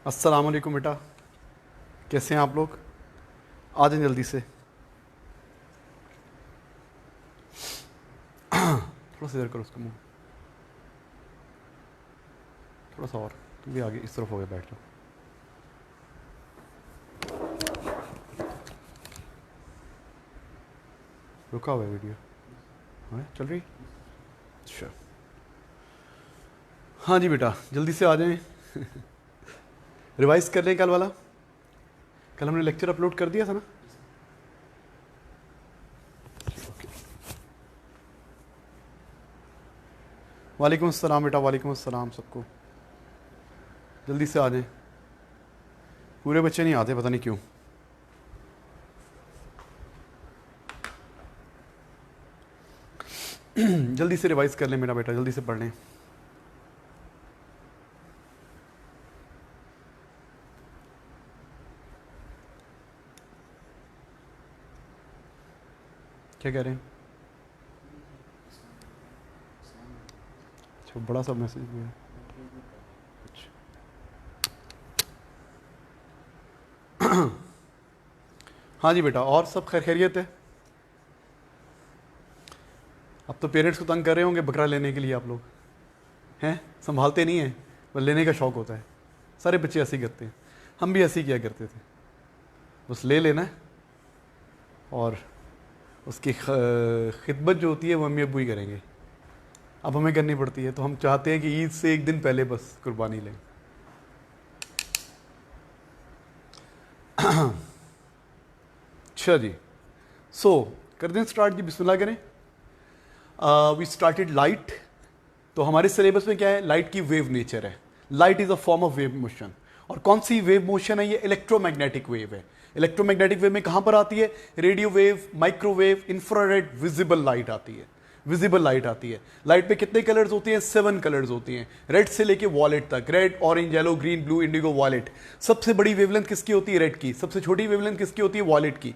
अस्सलाम वालेकुम बेटा, कैसे हैं आप लोग? आ जाएं जल्दी से। थोड़ा सा इधर करो उसका मुंह, थोड़ा सा और। तुम भी आगे इस तरफ हो गए, बैठ जाओ। रुका हुआ है वीडियो? हाँ चल रही। अच्छा, हाँ जी बेटा, जल्दी से आ जाएं। रिवाइज कर लें कल वाला। कल हमने लेक्चर अपलोड कर दिया था ना? वालेकुम अस्सलाम बेटा, वालेकुम अस्सलाम सबको। जल्दी से आ जाएं, पूरे बच्चे नहीं आते, पता नहीं क्यों। जल्दी से रिवाइज कर लें मेरा बेटा, जल्दी से पढ़ लें। क्या कह रहे हैं? अच्छा, बड़ा सा मैसेज भी है। हाँ जी बेटा, और सब खैर खैरियत है? अब तो पेरेंट्स को तंग कर रहे होंगे बकरा लेने के लिए, आप लोग हैं? संभालते नहीं हैं, बस लेने का शौक़ होता है। सारे बच्चे ऐसे ही करते हैं, हम भी ऐसे ही किया करते थे। बस ले लेना है और उसकी खिदमत जो होती है वो मम्मी अब्बू ही करेंगे। अब हमें करनी पड़ती है, तो हम चाहते हैं कि ईद से एक दिन पहले बस कुर्बानी लें। अच्छा जी, कर दें स्टार्ट जी, बिस्मिल्लाह करें। We started light. तो हमारे सिलेबस में क्या है? लाइट की वेव नेचर है। Light is a form of wave motion. और कौन सी वेव मोशन है? ये इलेक्ट्रोमैग्नेटिक वेव है। इलेक्ट्रोमैग्नेटिक वेव में कहां पर आती है? Radio wave, microwave, infrared, visible light आती है। विजिबल लाइट आती है। लाइट पे कितने कलर्स होती हैं? 7 कलर्स होती हैं, रेड से लेके वॉलेट तक। Red, orange, yellow, green, blue, Indigo, wallet. सबसे बड़ी वेवलेंथ किसकी होती है? रेड की। सबसे छोटी वेवलेंथ किसकी होती है? वॉलेट की।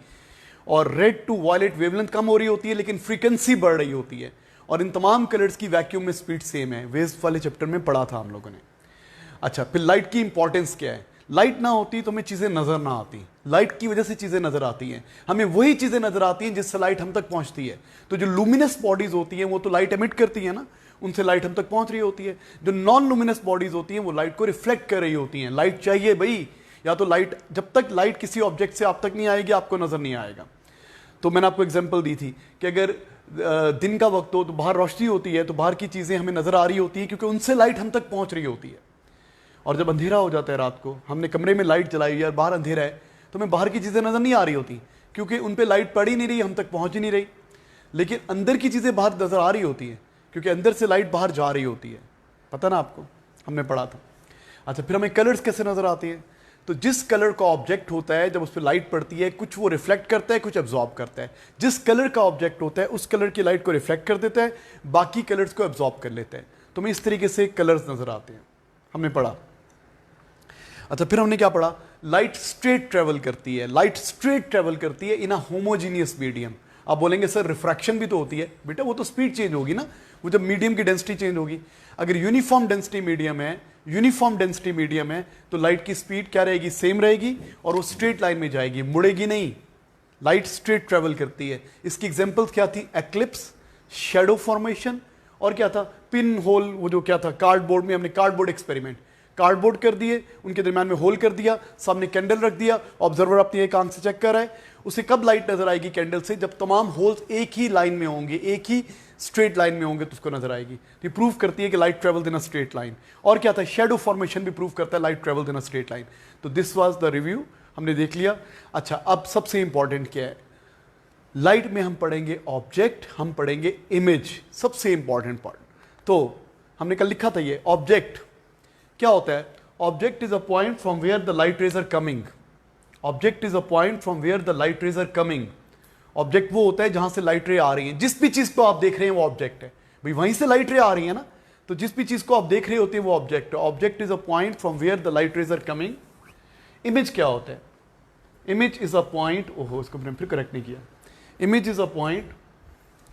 और रेड टू वॉलेट वेवलेंथ कम हो रही होती है, लेकिन फ्रीक्वेंसी बढ़ रही होती है। और इन तमाम कलर्स की वैक्यूम में स्पीड सेम है। वेव्स वाले चैप्टर में पढ़ा था हम लोगों ने। अच्छा, फिर लाइट की इंपॉर्टेंस क्या है? लाइट ना होती तो हमें चीजें नजर ना आती। लाइट की वजह से चीजें नजर आती हैं। हमें वही चीजें नजर आती हैं जिससे लाइट हम तक पहुंचती है। तो जो लुमिनस बॉडीज होती हैं वो तो लाइट एमिट करती है ना, उनसे लाइट हम तक पहुंच रही होती है। जो नॉन लुमिनस बॉडीज होती हैं वो लाइट को रिफ्लेक्ट कर रही होती हैं। लाइट चाहिए भाई, या तो लाइट, जब तक लाइट किसी ऑब्जेक्ट से आप तक नहीं आएगी आपको नजर नहीं आएगा। तो मैंने आपको एग्जांपल दी थी कि अगर दिन का वक्त हो तो बाहर रोशनी होती है, तो बाहर की चीजें हमें नजर आ रही होती है क्योंकि उनसे लाइट हम तक पहुंच रही होती है। और जब अंधेरा हो जाता है रात को, हमने कमरे में लाइट जलाई या बाहर अंधेरा है, तो हमें बाहर की चीजें नजर नहीं आ रही होती क्योंकि उन पर लाइट पड़ ही नहीं रही, हम तक पहुंच ही नहीं रही। लेकिन अंदर की चीजें बाहर नजर आ रही होती है क्योंकि अंदर से लाइट बाहर जा रही होती है। पता ना आपको, हमने पढ़ा था। अच्छा, फिर हमें कलर्स कैसे नजर आती हैं? तो जिस कलर का ऑब्जेक्ट होता है, जब उस पर लाइट पड़ती है, कुछ वो रिफ्लेक्ट करता है, कुछ एब्जॉर्ब करता है। जिस कलर का ऑब्जेक्ट होता है उस कलर की लाइट को रिफ्लेक्ट कर देता है, बाकी कलर्स को एब्जॉर्ब कर लेता है। तो हमें इस तरीके से कलर्स नजर आते हैं, हमने पढ़ा। अच्छा, फिर हमने क्या पढ़ा? लाइट स्ट्रेट ट्रेवल करती है। लाइट स्ट्रेट ट्रेवल करती है इन अ होमोजीनियस मीडियम। आप बोलेंगे सर रिफ्रैक्शन भी तो होती है। बेटा वो तो स्पीड चेंज होगी ना, वो जब मीडियम की डेंसिटी चेंज होगी। अगर यूनिफॉर्म डेंसिटी मीडियम है, यूनिफॉर्म डेंसिटी मीडियम है, तो लाइट की स्पीड क्या रहेगी? सेम रहेगी, और वो स्ट्रेट लाइन में जाएगी, मुड़ेगी नहीं। लाइट स्ट्रेट ट्रेवल करती है। इसकी एग्जांपल्स क्या थी? एक्लिप्स, शैडो फॉर्मेशन, और क्या था? Pin hole. वो जो क्या था, कार्डबोर्ड में हमने कार्डबोर्ड एक्सपेरिमेंट, कार्डबोर्ड कर दिए, उनके दरमियान में होल कर दिया, सामने कैंडल रख दिया, ऑब्जर्वर अपनी एक आंख से चेक कर रहा है। उसे कब लाइट नजर आएगी कैंडल से? जब तमाम होल्स एक ही लाइन में होंगे, एक ही स्ट्रेट लाइन में होंगे, तो उसको नजर आएगी। तो ये प्रूव करती है कि light travels in a straight line. और क्या था? शैडो फॉर्मेशन भी प्रूव करता है light travels in a straight line. तो दिस वाज द रिव्यू, हमने देख लिया। अच्छा, अब सबसे इंपॉर्टेंट क्या है? लाइट में हम पढ़ेंगे ऑब्जेक्ट, हम पढ़ेंगे इमेज, सबसे इंपॉर्टेंट पार्ट। तो हमने कल लिखा था ये ऑब्जेक्ट क्या होता है? Object is a point from where the light rays are coming. Object is a point from where the light rays are coming. Object वो होता है जहां से लाइट रे आ रही है। जिस भी चीज को आप देख रहे हैं वो ऑब्जेक्ट है भाई, वहीं से लाइट रे आ रही है ना, तो जिस भी चीज को आप देख रहे होते हैं वो ऑब्जेक्ट है। Object is a point from where the light rays are coming. Image क्या होता है? इमेज इज अ पॉइंट, ओहो इसको मैंने फिर करेक्ट नहीं किया। इमेज इज अ पॉइंट,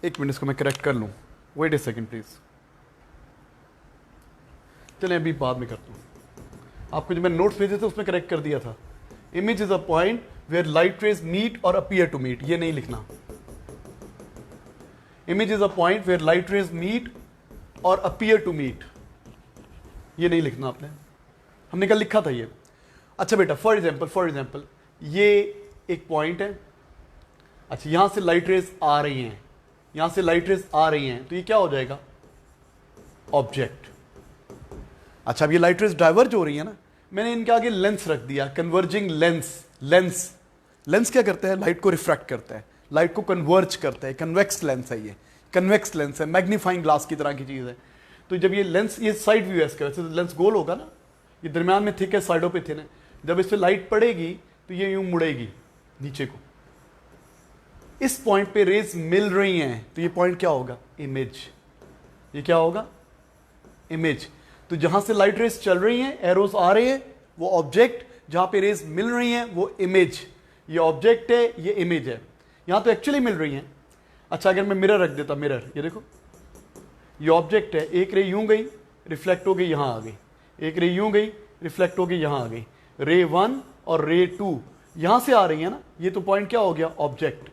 एक मिनट इसको मैं करेक्ट कर लूं, वेट ए सेकेंड प्लीज। चलें अभी बाद में करता हूं। आपको जो मैं नोट्स भेजे थे उसमें करेक्ट कर दिया था। Image is a point where light rays meet और अपीयर टू मीट, ये नहीं लिखना। Image is a point where light rays meet और अपीयर टू मीट, ये नहीं लिखना आपने, हमने कल लिखा था ये। अच्छा बेटा, फॉर एग्जाम्पल ये एक पॉइंट है, अच्छा यहां से लाइट रेज आ रही हैं, यहां से लाइट रेज आ रही हैं, तो ये क्या हो जाएगा? ऑब्जेक्ट। अच्छा अब ये लाइट रेज डाइवर्ज हो रही है ना, मैंने इनके आगे लेंस रख दिया, कन्वर्जिंग लेंस क्या करता है? लाइट को रिफ्रैक्ट करता है, लाइट को कन्वर्ज करता है, कन्वेक्स लेंस है ये, कन्वेक्स लेंस है, मैग्नीफाइंग ग्लास की तरह की चीज है। तो जब ये लेंस, ये साइड व्यू है इसका, वैसे लेंस गोल होगा ना, ये दरमियान में थिक है, साइडों पे थिन है, जब इस पर लाइट पड़ेगी तो ये यूं मुड़ेगी नीचे को, इस पॉइंट पे रेज मिल रही हैं, तो ये पॉइंट क्या होगा? इमेज। ये क्या होगा? इमेज। तो जहां से लाइट रेज चल रही हैं, एरोज आ रहे हैं, वो ऑब्जेक्ट, जहां पे रेज मिल रही हैं वो इमेज। ये ऑब्जेक्ट है, ये इमेज है। यहां तो एक्चुअली मिल रही हैं। अच्छा अगर मैं मिरर रख देता, मिरर, ये देखो, ये ऑब्जेक्ट है, एक रे यूं गई, रिफ्लेक्ट हो गई यहां आ गई, एक रे यूं गई, रिफ्लेक्ट हो गई यहां आ गई, रे 1 और रे 2 यहां से आ रही है ना, ये तो पॉइंट क्या हो गया? ऑब्जेक्ट।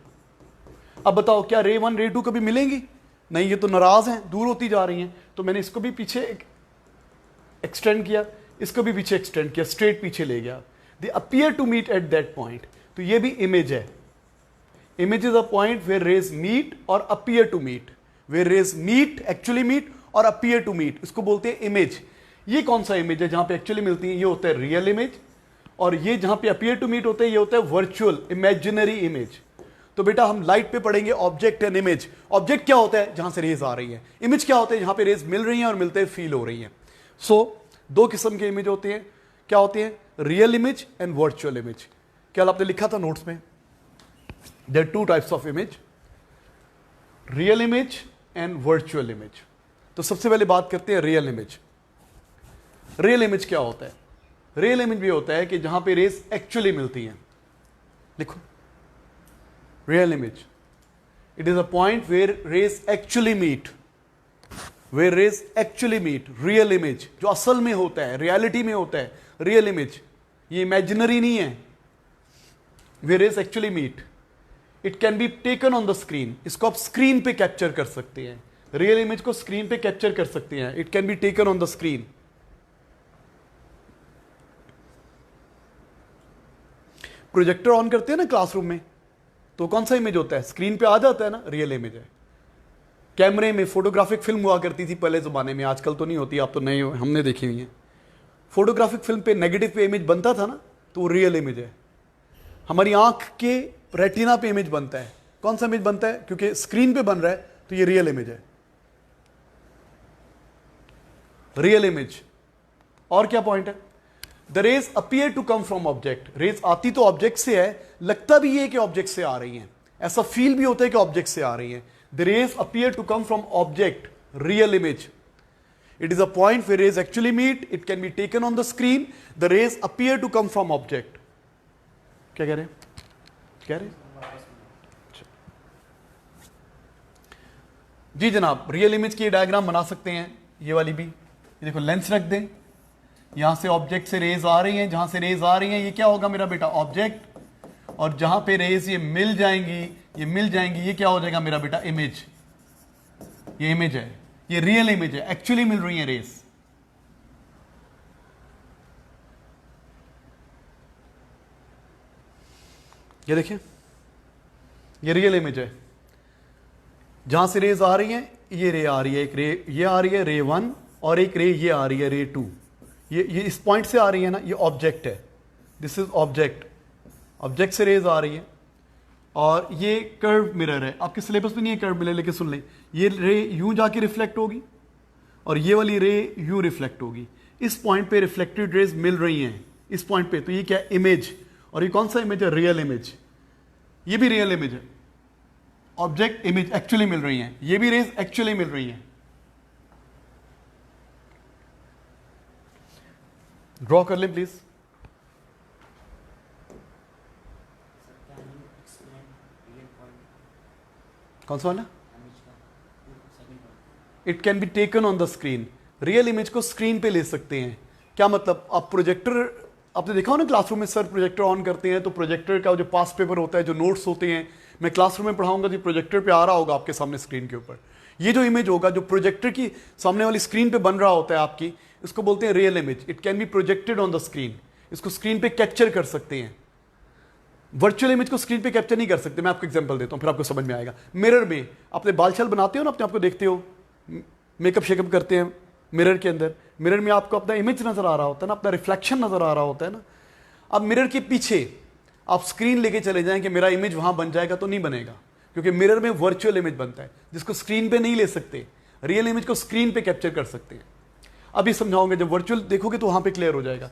अब बताओ क्या रे 1 रे 2 कभी मिलेंगी? नहीं, ये तो नाराज हैं, दूर होती जा रही हैं। तो मैंने इसको भी पीछे एक्सटेंड किया, इसको भी पीछे एक्सटेंड किया, स्ट्रेट पीछे ले गया। They appear to meet at that point, तो ये भी इमेज है। Image is a point where rays meet और appear to meet, where rays meet, actually meet, और अपीयर टू मीट, इसको बोलते हैं इमेज। ये कौन सा इमेज है? जहां पे एक्चुअली मिलती है ये होता है रियल इमेज, और ये जहां पे अपीयर टू मीट होते हैं ये होता है वर्चुअल, इमेजिनरी इमेज। तो बेटा हम लाइट पे पढ़ेंगे ऑब्जेक्ट एंड इमेज। ऑब्जेक्ट क्या होता है? जहां से रेज आ रही है। इमेज क्या होता है? जहां पे रेज मिल रही हैं और मिलते फील हो रही हैं। सो दो किस्म के इमेज होते हैं, क्या होते हैं? Real image and virtual image. क्या आपने लिखा था नोट्स में? There are two types of image, real image and virtual image. तो सबसे पहले बात करते हैं रियल इमेज। रियल इमेज क्या होता है? रियल इमेज भी होता है कि जहां पे रेज एक्चुअली मिलती हैं। लिखो, real image, it is a point where rays actually meet, where rays actually meet. Real image जो असल में होता है, रियलिटी में होता है, रियल इमेज, ये इमेजिनरी नहीं है। Where rays actually meet, it can be taken on the screen, इसको आप स्क्रीन पे कैप्चर कर सकते हैं। रियल इमेज को स्क्रीन पे कैप्चर कर सकते हैं, it can be taken on the screen. Projector on करते हैं ना क्लासरूम में, तो कौन सा इमेज होता है? स्क्रीन पे आ जाता है ना, रियल इमेज है। कैमरे में फोटोग्राफिक फिल्म हुआ करती थी पहले ज़माने में, आजकल तो नहीं होती, आप तो नहीं हो, हमने देखी हुई है। फोटोग्राफिक फिल्म पे नेगेटिव पे इमेज बनता था ना, तो वो रियल इमेज है। हमारी आंख के रेटिना पे इमेज बनता है, कौन सा इमेज बनता है? क्योंकि स्क्रीन पे बन रहा है, तो ये रियल इमेज है, रियल इमेज। और क्या पॉइंट है? The rays appear to come from object, rays आती तो ऑब्जेक्ट से है, लगता भी ये कि ऑब्जेक्ट से आ रही हैं, ऐसा फील भी होता है कि ऑब्जेक्ट से आ रही हैं। The rays appear to come from object, real image. It is a point where rays actually meet, it can be taken on the screen, the rays appear to come from object. क्या कह रहे हैं? कह रहे हैं? जी जनाब, real image की diagram बना सकते हैं, ये वाली भी। ये देखो, लेंस रख दें, यहां से ऑब्जेक्ट से रेज आ रही हैं, जहां से रेज आ रही हैं ये क्या होगा मेरा बेटा? ऑब्जेक्ट। और जहां पे रेज ये मिल जाएंगी, ये क्या हो जाएगा मेरा बेटा? इमेज। ये इमेज है, ये रियल इमेज है, एक्चुअली मिल रही है रेज। ये देखिए, ये रियल इमेज है, जहां से रेज आ रही है, ये रे आ रही है, एक रे ये आ रही है, रे 1, और एक रे ये आ रही है, रे 2। ये इस पॉइंट से आ रही है ना, ये ऑब्जेक्ट है, दिस इज ऑब्जेक्ट। ऑब्जेक्ट से रेज आ रही है, और ये कर्व मिरर है। आपके सिलेबस में नहीं है कर्व मिरर, लेकिन सुन लें, ये रे यूं जाके रिफ्लेक्ट होगी, और ये वाली रे यूं रिफ्लेक्ट होगी। इस पॉइंट पे रिफ्लेक्टेड रेज मिल रही हैं, इस पॉइंट पे, तो ये क्या? इमेज। और ये कौन सा इमेज है? Real image. ये भी रियल इमेज है, ऑब्जेक्ट इमेज एक्चुअली मिल रही हैं, ये भी रेज एक्चुअली मिल रही हैं। ड्रॉ कर लें प्लीज। कौन सा वाला? It can be taken on the screen. Real image को स्क्रीन पे ले सकते हैं, क्या मतलब, आप प्रोजेक्टर, आपने देखा हो ना क्लासरूम में सर प्रोजेक्टर ऑन करते हैं तो प्रोजेक्टर का जो पास पेपर होता है, जो नोट्स होते हैं, मैं क्लासरूम में पढ़ाऊंगा तो प्रोजेक्टर पे आ रहा होगा आपके सामने स्क्रीन के ऊपर। ये जो इमेज होगा जो प्रोजेक्टर की सामने वाली स्क्रीन पे बन रहा होता है आपकी, इसको बोलते हैं real image. It can B projected on the screen. इसको स्क्रीन पे कैप्चर कर सकते हैं। वर्चुअल इमेज को स्क्रीन पे कैप्चर नहीं कर सकते। मैं आपको एग्जांपल देता हूं फिर आपको समझ में आएगा। मिरर में अपने बाल छल बनाते हो ना, अपने आप को देखते हो, मेकअप शेकअप करते हैं मिरर के अंदर, मिरर में आपको अपना इमेज नजर आ रहा होता है ना, अपना रिफ्लेक्शन नजर आ रहा होता है ना। अब मिरर के पीछे आप स्क्रीन लेके चले जाएं कि मेरा इमेज वहां बन जाएगा, तो नहीं बनेगा, क्योंकि मिरर में वर्चुअल इमेज बनता है जिसको स्क्रीन पे नहीं ले सकते। रियल इमेज को स्क्रीन पे कैप्चर कर सकते हैं। अभी समझाओगे, जब वर्चुअल देखोगे तो वहां पे क्लियर हो जाएगा।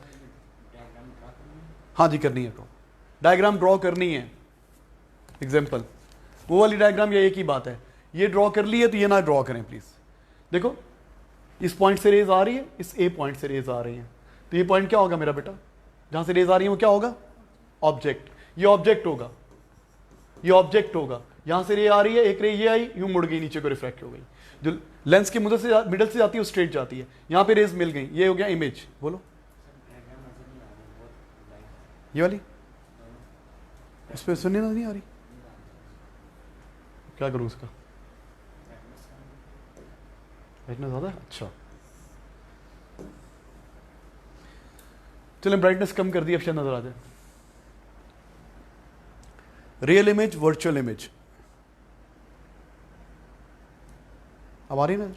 हाँ जी, करनी है, डायग्राम ड्रॉ करनी है। एग्जाम्पल वो वाली डायग्राम या एक ही बात है। ये ड्रॉ कर ली है तो ये ना ड्रॉ करें प्लीज। देखो इस पॉइंट से रेज आ रही है, इस ए पॉइंट से रेज आ रही है, तो ये पॉइंट क्या होगा मेरा बेटा, जहां से रेज आ रही है वो क्या होगा, ऑब्जेक्ट। ये ऑब्जेक्ट होगा, ये ऑब्जेक्ट होगा। यहां से रे आ रही है, एक रे ये आई, यूं मुड़ गई नीचे को, रिफ्लेक्ट हो गई। जो लेंस के मिडल से जाती है वो स्ट्रेट जाती है। यहां पे रेज मिल गई, ये हो गया इमेज। बोलो ये वाली, इस पर सुनने नहीं आ रही, क्या करूं इसका, ब्राइटनेस ज्यादा है। अच्छा चलें, ब्राइटनेस कम कर दी, अब शायद नजर आ जाए। रियल इमेज, वर्चुअल इमेज, अब आ रही है नजर?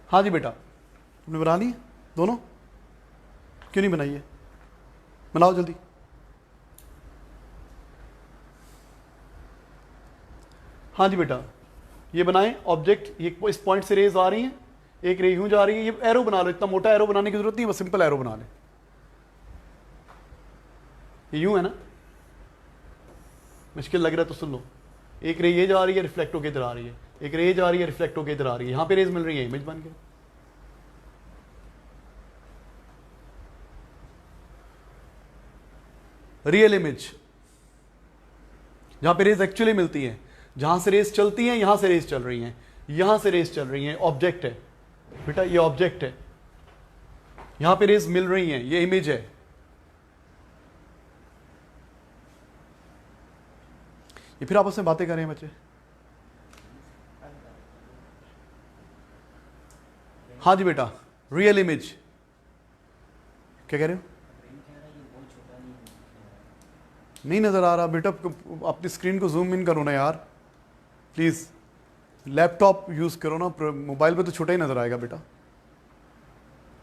हाँ जी बेटा, तुमने बना ली दोनों? क्यों नहीं बनाई है, बनाओ जल्दी। हाँ जी बेटा, ये बनाएं ऑब्जेक्ट। ये इस पॉइंट से रेज आ रही हैं, एक रे यूं जा रही है। ये एरो बना लो, इतना मोटा एरो बनाने की जरूरत नहीं, बस सिंपल एरो बना लें। ये यूं है ना, मुश्किल लग रहा है तो सुन लो। एक रे ये जा रही है, रिफ्लेक्ट होकर इधर आ रही है, एक रे ये जा रही है, रिफ्लेक्ट होकर इधर आ रही है। यहां पे रेज मिल रही है, इमेज बन गया। रियल इमेज, जहां पे रेज एक्चुअली मिलती है, जहां से रेस चलती हैं, यहां से रेस चल रही हैं, यहां से रेस चल रही हैं, ऑब्जेक्ट है बेटा, ये ऑब्जेक्ट है, यहां पे रेस मिल रही हैं, ये इमेज है। ये फिर आपस में बातें कर रहे हैं बच्चे। हाँ जी बेटा, रियल इमेज, क्या कह रहे हो? नहीं नजर आ रहा बेटा, अपनी स्क्रीन को जूम इन करो ना यार प्लीज। लैपटॉप यूज करो ना, मोबाइल पे तो छोटा ही नजर आएगा बेटा।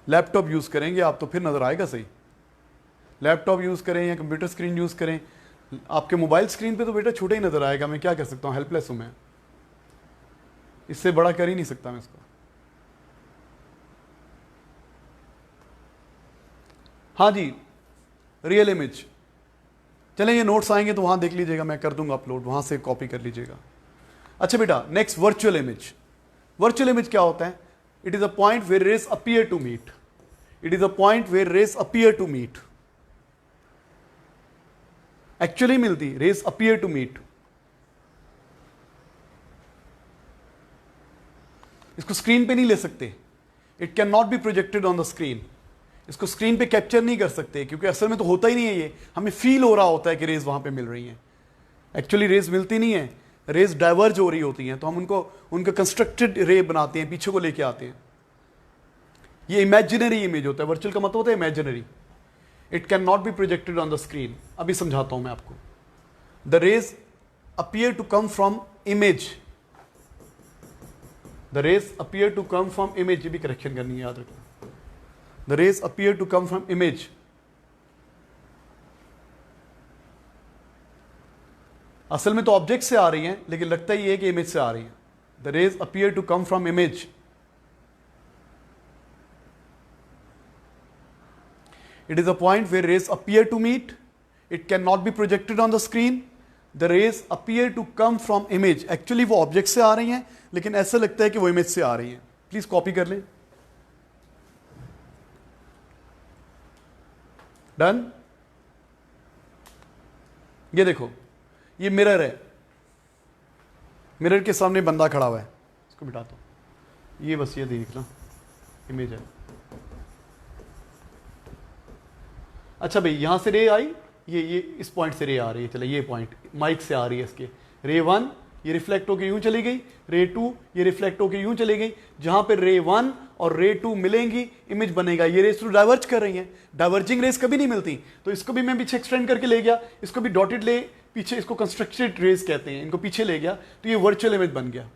लैपटॉप यूज करेंगे आप तो फिर नजर आएगा सही। लैपटॉप यूज करें या कंप्यूटर स्क्रीन यूज करें, आपके मोबाइल स्क्रीन पे तो बेटा छोटा ही नजर आएगा। मैं क्या कर सकता हूँ, हेल्पलेस हूं मैं, इससे बड़ा कर ही नहीं सकता मैं इसको। हाँ जी, रियल इमेज। चलें, ये नोट्स आएंगे तो वहां देख लीजिएगा, मैं कर दूंगा अपलोड, वहां से कॉपी कर लीजिएगा। अच्छा बेटा, next virtual image. Virtual image क्या होता है? It is a point where rays appear to meet. It is a point where rays appear to meet. Actually मिलती, रेस अपीयर टू मीट। इसको स्क्रीन पे नहीं ले सकते, it can not be projected on the screen. इसको screen पे capture नहीं कर सकते क्योंकि असल में तो होता ही नहीं है ये, हमें फील हो रहा होता है कि रेस वहां पे मिल रही हैं। एक्चुअली रेस मिलती नहीं है, रेस डाइवर्ज हो रही होती हैं, तो हम उनका कंस्ट्रक्टेड रे बनाते हैं, पीछे को लेके आते हैं। ये इमेजिनरी इमेज होता है। वर्चुअल का मतलब होता है imaginary. It can not be projected on the screen. अभी समझाता हूं मैं आपको। The rays appear to come from image. The rays appear to come from image, ये भी करेक्शन करनी है, याद रखना। The rays appear to come from image. असल में तो ऑब्जेक्ट से आ रही हैं, लेकिन लगता ही है कि इमेज से आ रही हैं। The rays appear to come from image. It is a point where rays appear to meet. It cannot be projected on the screen. The rays appear to come from image. Actually वो object से आ रही हैं, लेकिन ऐसा लगता है कि वो इमेज से आ रही हैं। प्लीज कॉपी कर लें। डन। ये देखो, ये मिरर है, मिरर के सामने बंदा खड़ा हुआ है, इसको मिटा दो। ये बस ये देखना इमेज है। अच्छा भाई यहां से रे आई, ये इस पॉइंट से रे आ रही है, चले ये पॉइंट माइक से आ रही है इसके, रे 1 ये रिफ्लेक्ट होकर यूं चली गई, रे 2 ये रिफ्लेक्ट होकर यूं चली गई, जहां पर रे 1 और रे 2 मिलेंगी इमेज बनेगा। ये रेस तो डाइवर्ज कर रही हैं, डाइवर्जिंग रेस कभी नहीं मिलती, तो इसको भी मैं पीछे एक्सटेंड करके ले गया, इसको भी डॉटेड ले पीछे, इसको कंस्ट्रक्टेड रेस कहते हैं, इनको पीछे ले गया तो ये वर्चुअल इमेज बन गया।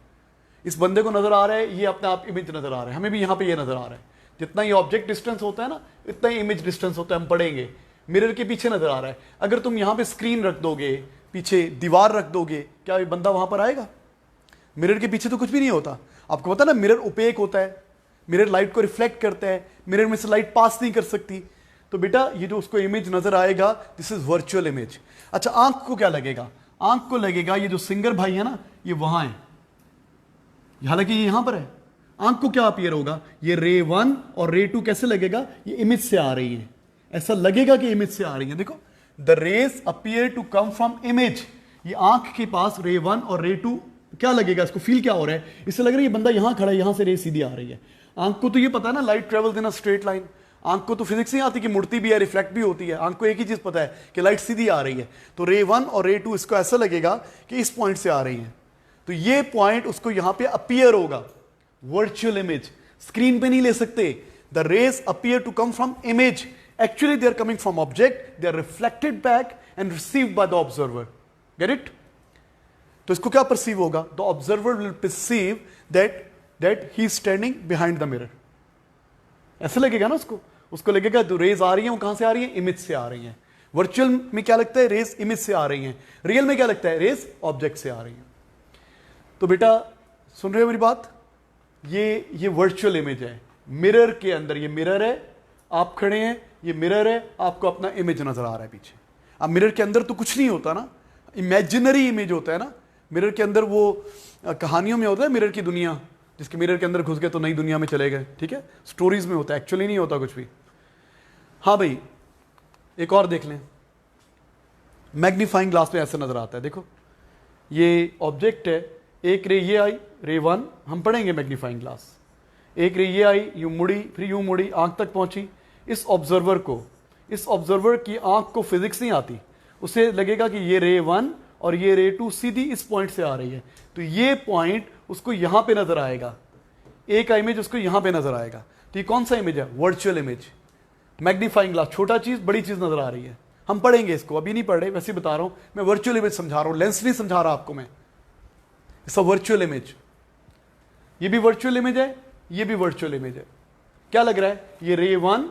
इस बंदे को नजर आ रहा है, ये अपने आप इमेज नजर आ रहा है, हमें भी यहाँ पे ये नजर आ रहा है। जितना ये ऑब्जेक्ट डिस्टेंस होता है ना, इतना ही इमेज डिस्टेंस होता है, हम पढ़ेंगे। मिरर के पीछे नजर आ रहा है, अगर तुम यहाँ पे स्क्रीन रख दोगे, पीछे दीवार रख दोगे, क्या ये बंदा वहां पर आएगा? मिरर के पीछे तो कुछ भी नहीं होता। आपको पता ना मिरर ओपेक होता है, मिरर लाइट को रिफ्लेक्ट करता है, मिरर में से लाइट पास नहीं कर सकती। तो बेटा ये जो उसको इमेज नजर आएगा, दिस इज वर्चुअल इमेज। अच्छा आंख को क्या लगेगा? आंख को लगेगा ये जो सिंगर भाई है ना, ये वहां है, हालांकि ये यहां पर है। आंख को क्या अपीयर होगा? ये रे 1 और रे 2 कैसे लगेगा? ये इमेज से आ रही है, ऐसा लगेगा कि इमेज से आ रही है। देखो the rays appear to come from image. ये आंख के पास रे 1 और रे 2 क्या लगेगा? इसको फील क्या हो रहा है? इससे लग रहा है ये बंदा यहां खड़ा है, यहां से रेस सीधी आ रही है। आंख को तो ये पता है ना, light travels in a straight line. आंख को तो फिजिक्स नहीं आती कि मुड़ती भी है, रिफ्लेक्ट भी होती है। आंख को एक ही चीज पता है कि लाइट सीधी आ रही है। तो रे 1 और रे 2 इसको ऐसा लगेगा कि इस पॉइंट से आ रही है, तो ये पॉइंट उसको यहां पे अपीयर होगा, वर्चुअल इमेज। स्क्रीन पे नहीं ले सकते। The rays appear to come from image, actually they are coming from object, they are reflected back and received by the observer. Get it? तो इसको क्या परसीव होगा? The observer will perceive that he is standing behind the mirror. ऐसे लगेगा ना उसको, उसको लगेगा जो रेज आ रही है वो कहां से आ रही है? इमेज से आ रही है। वर्चुअल में क्या लगता है? रेज इमेज से आ रही है। रियल में क्या लगता है? रेज ऑब्जेक्ट से आ रही है। तो बेटा सुन रहे हो मेरी बात? ये वर्चुअल इमेज है। मिरर के अंदर, ये मिरर है, आप खड़े हैं, ये मिरर है, आपको अपना इमेज नजर आ रहा है पीछे। अब मिरर के अंदर तो कुछ नहीं होता ना, इमेजिनरी इमेज होता है ना। मिरर के अंदर वो कहानियों में होता है मिरर की दुनिया, जिसके मिरर के अंदर घुस गए तो नई दुनिया में चले गए, ठीक है, स्टोरीज में होता है, एक्चुअली नहीं होता कुछ भी। हाँ भाई एक और देख लें, मैग्नीफाइंग ग्लास में ऐसे नजर आता है। देखो ये ऑब्जेक्ट है, एक रे ये आई, रे 1 हम पढ़ेंगे मैग्नीफाइंग ग्लास, एक रे ये आई, यूं मुड़ी, फिर यूं मुड़ी, आंख तक पहुंची। इस ऑब्जर्वर की आंख को फिजिक्स नहीं आती, उसे लगेगा कि ये रे 1 और ये रे 2 सीधी इस पॉइंट से आ रही है, तो ये पॉइंट उसको यहां पे नजर आएगा, एक इमेज उसको यहां पे नजर आएगा। तो ये कौन सा इमेज है? Virtual image. मैग्नीफाइंग ग्लास, छोटा चीज बड़ी चीज नजर आ रही है, हम पढ़ेंगे इसको, अभी नहीं पढ़ रहे, वैसे बता रहा हूं मैं, वर्चुअल इमेज समझा रहा हूं, लेंस नहीं समझा रहा आपको मैं। It's a virtual image. ये भी वर्चुअल इमेज है, ये भी वर्चुअल इमेज है। क्या लग रहा है? ये रे 1,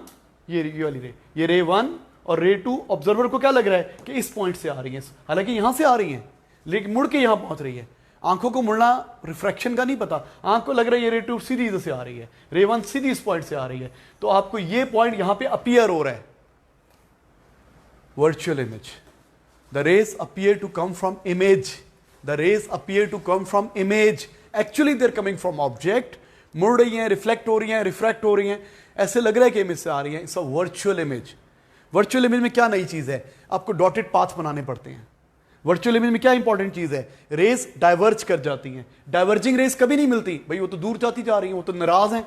ये वाली रे, ये रे 1 और रे 2 ऑब्जर्वर को क्या लग रहा है कि इस पॉइंट से आ रही है, हालांकि यहां से आ रही है लेकिन मुड़ के यहां पहुंच रही है। आंखों को मुड़ना रिफ्रैक्शन का नहीं पता, आंख को लग रहा है ये रे 2 सीधी इधर से आ रही है, रे 1 सीधी इस पॉइंट से आ रही है, तो आपको ये पॉइंट यहां पे अपीयर हो रहा है। Virtual image. The rays appear to come from image, the rays appear to come from image, actually they are coming from object, मुड़ रही हैं, रिफ्लेक्ट हो रही हैं, रिफ्रैक्ट हो रही हैं, ऐसे लग रहा है कि इमेज से आ रही है। It's a virtual image. Virtual image में क्या नई चीज है? आपको डॉटेड पाथ बनाने पड़ते हैं। वर्चुअल इमेज में क्या इंपॉर्टेंट चीज है? रेस डाइवर्ज कर जाती हैं। डाइवर्जिंग रेस कभी नहीं मिलती भाई, वो तो दूर जाती जा रही हैं, वो तो नाराज हैं।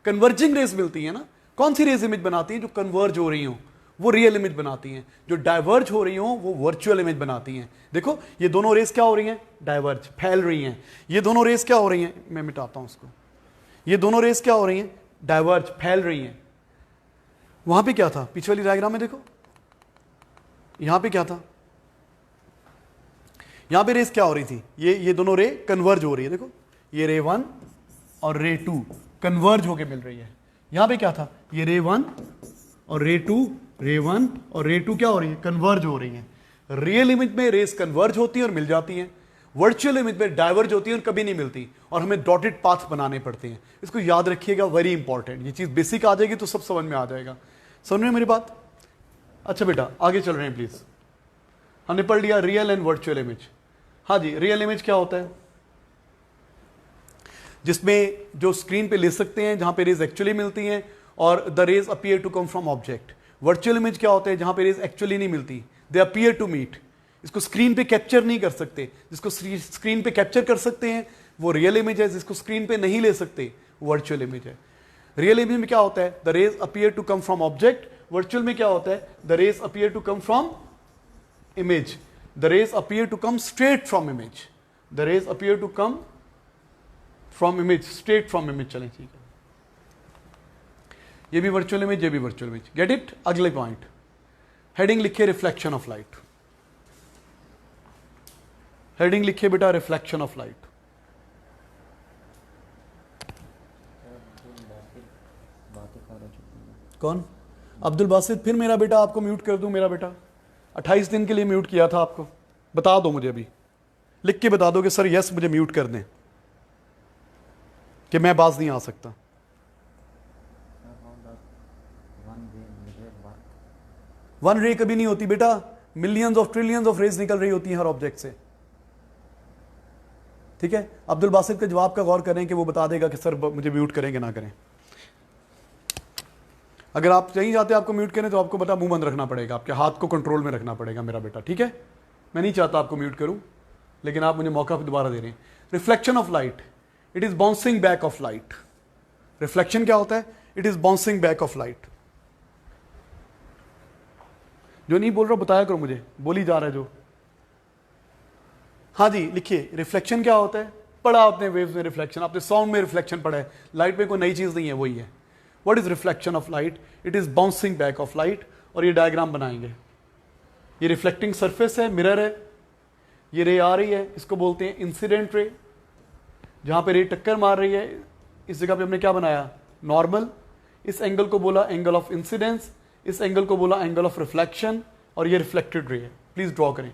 कन्वर्जिंग रेस मिलती है ना। कौन सी रेस इमेज बनाती है? जो कन्वर्ज हो रही हो वो रियल इमेज बनाती हैं, जो डाइवर्ज हो रही हो वो वर्चुअल इमेज बनाती हैं। देखो ये दोनों रेस क्या हो रही हैं? डाइवर्ज, फैल रही हैं। ये दोनों रेस क्या हो रही हैं? मैं मिटाता हूं उसको। ये दोनों रेस क्या हो रही हैं? डाइवर्ज, फैल रही हैं। वहां पे क्या था? पीछे वाली डायग्राम में देखो, यहां पे क्या था? यहां पे रेस क्या हो रही थी? ये दोनों रे कन्वर्ज हो रही है। देखो ये रे 1 और रे 2 कन्वर्ज होके मिल रही है। यहां पे क्या था? ये रे 1 और रे 2, रे 1 और रे 2 क्या हो रही है? कन्वर्ज हो रही है। रियल इमेज में रेस कन्वर्ज होती है और मिल जाती हैं, वर्चुअल इमेज में डाइवर्ज होती है और कभी नहीं मिलती, और हमें डॉटेड पाथ बनाने पड़ते हैं। इसको याद रखिएगा, वेरी इंपॉर्टेंट। ये चीज बेसिक आ जाएगी तो सब समझ में आ जाएगा। सुन रहे हैं मेरी बात? अच्छा बेटा आगे चल रहे हैं प्लीज। हमने पढ़ लिया रियल एंड वर्चुअल इमेज। हाँ जी, रियल इमेज क्या होता है? जिसमें जो स्क्रीन पे ले सकते हैं, जहां पे रेज एक्चुअली मिलती हैं और the rays appear to come from object. Virtual image क्या होता है? जहां पे रेज एक्चुअली नहीं मिलती, दे अपीयर टू मीट। इसको स्क्रीन पे कैप्चर नहीं कर सकते। जिसको स्क्रीन पे कैप्चर कर सकते हैं वो रियल इमेज है, जिसको स्क्रीन पे नहीं ले सकते वर्चुअल इमेज है। रियल इमेज में क्या होता है? The rays appear to come from object, virtual में क्या होता है, the rays appear to come from image, the rays appear to come straight from image, the rays appear to come from image, straight from image. चलें ठीक है, ये भी virtual image, ये भी वर्चुअल इमेज। Get it. अगले point, heading लिखिए reflection of light. Heading लिखिए बेटा रिफ्लेक्शन ऑफ लाइट। कौन? अब्दुल बासित। फिर मेरा बेटा, आपको म्यूट कर दूं मेरा बेटा? 28 दिन के लिए म्यूट किया था आपको, बता दो मुझे अभी, लिख के बता दो कि सर यस मुझे म्यूट कर दें, कि मैं बाज नहीं आ सकता। वन रे कभी नहीं होती बेटा, millions of trillions of rays निकल रही होती हैं हर ऑब्जेक्ट से। ठीक है, अब्दुल बासित के जवाब का गौर करें कि वो बता देगा कि सर मुझे म्यूट करें कि ना करें। अगर आप नहीं चाहते आपको म्यूट करें तो आपको बता मुंह बंद रखना पड़ेगा, आपके हाथ को कंट्रोल में रखना पड़ेगा मेरा बेटा। ठीक है, मैं नहीं चाहता आपको म्यूट करूं, लेकिन आप मुझे मौका दोबारा दे रहे हैं। Reflection of light, it is bouncing back of light. Reflection क्या होता है? It is bouncing back of light. जो नहीं बोल रहा बताया करो मुझे, बोली जा रहा है जो। हाँ जी लिखिए, रिफ्लेक्शन क्या होता है? पढ़ा आपने वेव्स में रिफ्लेक्शन, आपने साउंड में रिफ्लेक्शन पढ़ा है, लाइट में कोई नई चीज नहीं है, वही है। What is reflection of light? It is bouncing back of light. और ये डायग्राम बनाएंगे, ये रिफ्लेक्टिंग सरफेस है, मिरर है, ये रे आ रही है, इसको बोलते हैं इंसिडेंट रे। जहां पे रे टक्कर मार रही है, इस जगह पे हमने क्या बनाया? नॉर्मल। इस एंगल को बोला एंगल ऑफ इंसिडेंस, इस एंगल को बोला एंगल ऑफ रिफ्लेक्शन, और ये रिफ्लेक्टेड रे है। प्लीज ड्रॉ करें।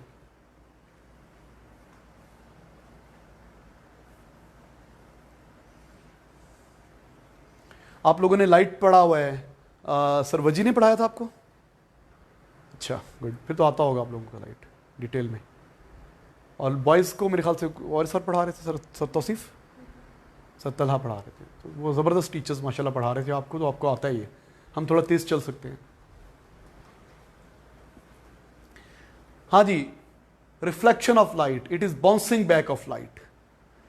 आप लोगों ने लाइट पढ़ा हुआ है, सर वजी ने पढ़ाया था आपको? अच्छा गुड, फिर तो आता होगा आप लोगों को लाइट डिटेल में। और बॉयज़ को मेरे ख्याल से और सर पढ़ा रहे थे, सर तौसीफ, सर तलहा पढ़ा रहे थे। तो वो ज़बरदस्त टीचर्स माशाल्लाह पढ़ा रहे थे आपको, तो आपको आता ही है। हम थोड़ा तेज़ चल सकते हैं। हाँ जी, reflection of light, it is bouncing back of light,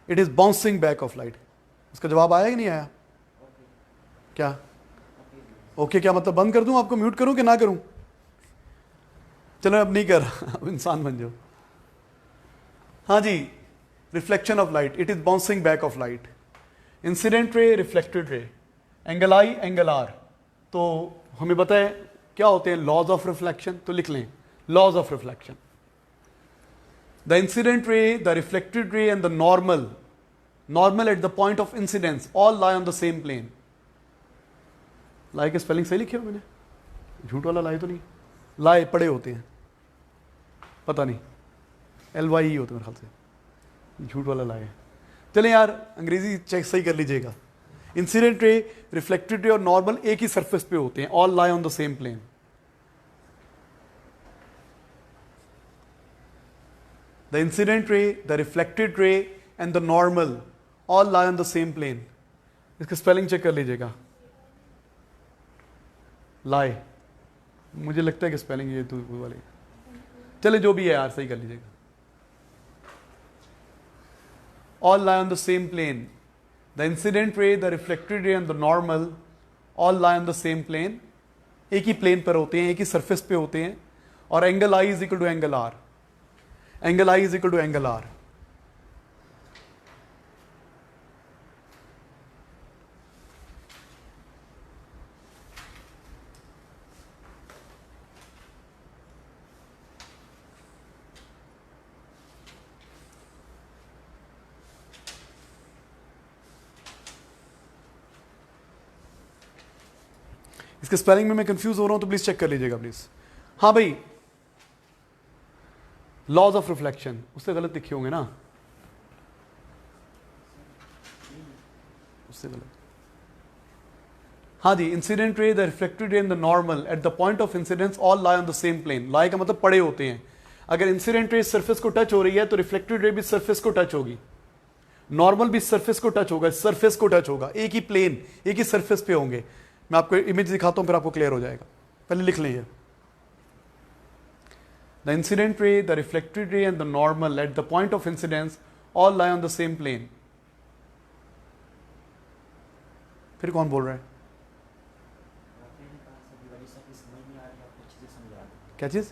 it is bouncing back of light. इसका जवाब आया कि नहीं आया? क्या ओके क्या मतलब बंद कर दूं, आपको म्यूट करूं कि ना करूं? चलो अब नहीं कर रहा, अब इंसान बन जाओ। हाँ जी, reflection of light, it is bouncing back of light. Incident ray, reflected ray, angle I, angle R. तो हमें पता है क्या होते हैं लॉज ऑफ रिफ्लेक्शन, तो लिख लें laws of reflection. The incident ray, the reflected ray and the normal at the point of incidence all lie on the same plane. Lie के स्पेलिंग सही लिखे हो मैंने? झूठ वाला लाई तो नहीं? लाए पड़े होते हैं, पता नहीं, LY होते हैं मेरे ख्याल से, झूठ वाला लाए। चलें यार अंग्रेजी चेक सही कर लीजिएगा। इंसिडेंट रे, रिफ्लेक्टेड रे और नॉर्मल एक ही सरफेस पे होते हैं, all lie on the same plane. The incident ray, the reflected ray and the normal all lie on the same plane. इसका स्पेलिंग चेक कर लीजिएगा। लाए, मुझे लगता है कि स्पेलिंग ये तो वाली, चले जो भी है यार सही कर लीजिएगा। All lie on the same plane, the incident ray, the reflected ray and the normal all lie on the same plane. एक ही प्लेन पर होते हैं, एक ही सरफेस पे होते हैं। और angle I is equal to angle r, angle I is equal to angle r. इसके स्पेलिंग में मैं कंफ्यूज हो रहा हूं तो प्लीज चेक कर लीजिएगा प्लीज। हाँ भाई, लॉज ऑफ रिफ्लेक्शन, उससे गलत लिखे होंगे ना, उससे गलत। हाँ जी, incident ray, the reflected ray and the normal at the point of incidence all lie on the same plane. Lie का मतलब पड़े होते हैं। अगर इंसिडेंट रे सरफेस को टच हो रही है तो रिफ्लेक्टेड रे भी सरफेस को टच होगी, नॉर्मल भी सरफेस को टच होगा, सरफेस को टच होगा, एक ही प्लेन एक ही सरफेस पे होंगे। मैं आपको इमेज दिखाता हूं फिर आपको क्लियर हो जाएगा, पहले लिख लें। The incident ray, the reflected ray and the normal at the point of incidence all lie on the same plane. फिर कौन बोल रहा है? क्या चीज़?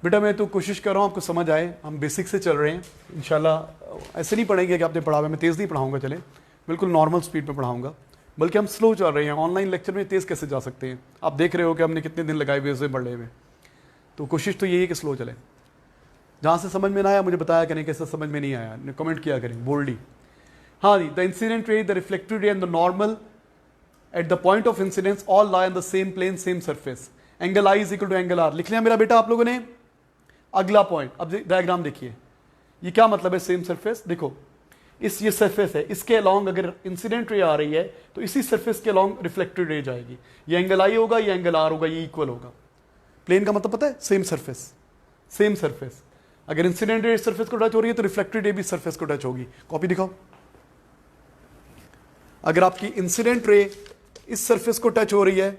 बेटा मैं तो कोशिश कर रहा हूँ आपको समझ आए, हम बेसिक से चल रहे हैं इंशाल्लाह। ऐसे नहीं पढ़ेंगे कि आपने पढ़ा हुआ, मैं तेज़ नहीं पढ़ाऊंगा, चले बिल्कुल नॉर्मल स्पीड में पढ़ाऊंगा, बल्कि हम स्लो चल रहे हैं। ऑनलाइन लेक्चर में तेज़ कैसे जा सकते हैं? आप देख रहे हो कि हमने कितने दिन लगाए हुए उसे पढ़ने में, तो कोशिश तो यही है कि स्लो चले। जहाँ से समझ में ना आया मुझे बताया करें, कैसे समझ में नहीं आया कमेंट किया करें बोल्डली। हाँ जी, the incident ray, the reflected ray and the normal at the point of incidence all lie on the same plane same surface, angle I is equal to angle R. लिख लिया मेरा बेटा आप लोगों ने? अगला पॉइंट, अब डायग्राम देखिए, ये क्या मतलब है सेम सरफेस? देखो इस ये सरफेस है, इसके अलोंग अगर इंसिडेंट रे आ रही है तो इसी सरफेस के अलोंग रिफ्लेक्टेड रे जाएगी। ये एंगल आई होगा, ये एंगल आर होगा, ये इक्वल होगा। प्लेन का मतलब पता है? Same surface, same surface. अगर इंसिडेंट रे इस सरफेस को टच हो रही है तो रिफ्लेक्टेड रे भी सरफेस को टच होगी। कॉपी दिखाओ। अगर आपकी इंसिडेंट रे इस सरफेस को टच हो रही है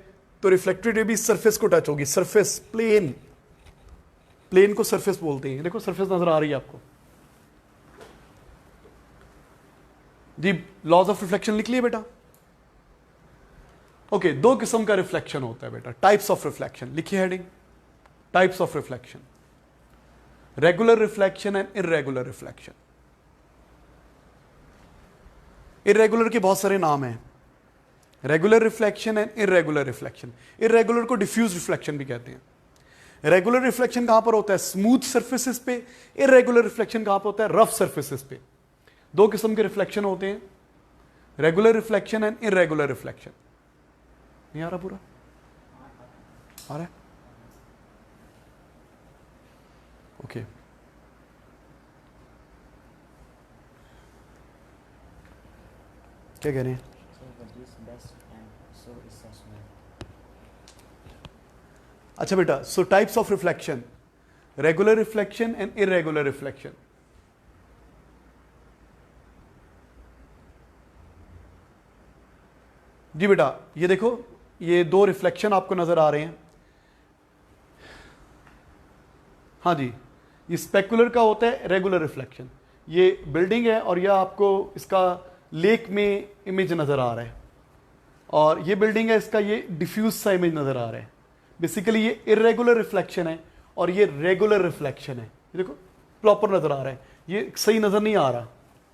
तो रिफ्लेक्टेड रे भी इस सरफेस को टच होगी। सरफेस, प्लेन, प्लेन को सरफेस बोलते हैं। देखो सरफेस नजर आ रही है आपको जी। लॉज ऑफ रिफ्लेक्शन लिख लिए बेटा? ओके, दो किस्म का रिफ्लेक्शन होता है बेटा, टाइप्स ऑफ रिफ्लेक्शन। लिखिए heading, types of reflection, regular reflection and irregular reflection. Irregular के बहुत सारे नाम हैं, regular reflection and irregular reflection. Irregular को डिफ्यूज रिफ्लेक्शन भी कहते हैं। रेगुलर रिफ्लेक्शन कहां पर होता है? स्मूथ सरफेसेस पे। इररेगुलर रिफ्लेक्शन कहां पर होता है? रफ सरफेसेस पे। दो किस्म के रिफ्लेक्शन होते हैं, regular reflection and irregular reflection. नहीं आ रहा पूरा? आ रहा है? ओके। क्या कह रहे हैं? अच्छा बेटा, so types of reflection, regular reflection and irregular reflection. जी बेटा ये देखो, ये दो रिफ्लेक्शन आपको नजर आ रहे हैं। हाँ जी, ये स्पेकुलर का होता है रेगुलर रिफ्लेक्शन। ये बिल्डिंग है और यह आपको इसका लेक में इमेज नजर आ रहा है, और ये बिल्डिंग है, इसका ये डिफ्यूज सा इमेज नजर आ रहा है। बेसिकली ये इररेगुलर रिफ्लेक्शन है और ये रेगुलर रिफ्लेक्शन है। ये देखो प्रॉपर नजर आ रहा है, ये सही नजर नहीं आ रहा,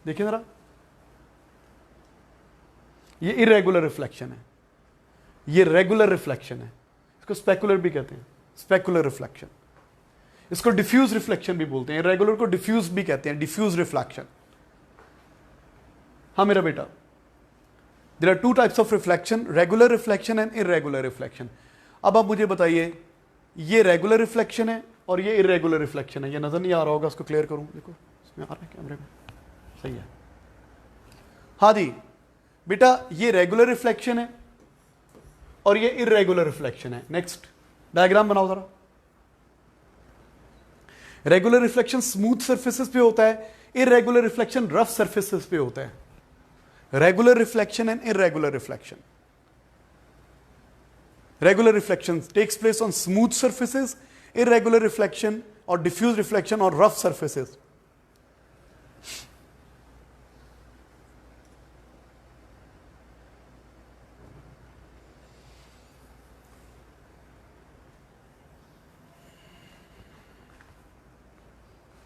देखिए जरा, ये इररेगुलर रिफ्लेक्शन है, ये रेगुलर रिफ्लेक्शन है। इसको स्पेकुलर भी कहते हैं, स्पेकुलर रिफ्लेक्शन। इसको डिफ्यूज रिफ्लेक्शन भी बोलते हैं। रेगुलर को डिफ्यूज भी कहते हैं, डिफ्यूज रिफ्लेक्शन। हाँ मेरा बेटा, there are two types of reflection, regular reflection and irregular reflection. अब आप मुझे बताइए, ये रेगुलर रिफ्लेक्शन है और ये इररेगुलर रिफ्लेक्शन है। ये नजर नहीं आ रहा होगा, इसको क्लियर करूं। देखो इसमें आ रहा है कैमरे में, सही है। हाँ जी बेटा, ये रेगुलर रिफ्लेक्शन है और ये इररेगुलर रिफ्लेक्शन है। नेक्स्ट डायग्राम बनाओ जरा। रेगुलर रिफ्लेक्शन स्मूथ सरफेसेस पे होता है, इररेगुलर रिफ्लेक्शन रफ सरफेसेस पे होता है। Regular reflection and irregular reflection. Regular reflection takes place on smooth surfaces, irregular reflection or diffuse reflection on rough surfaces.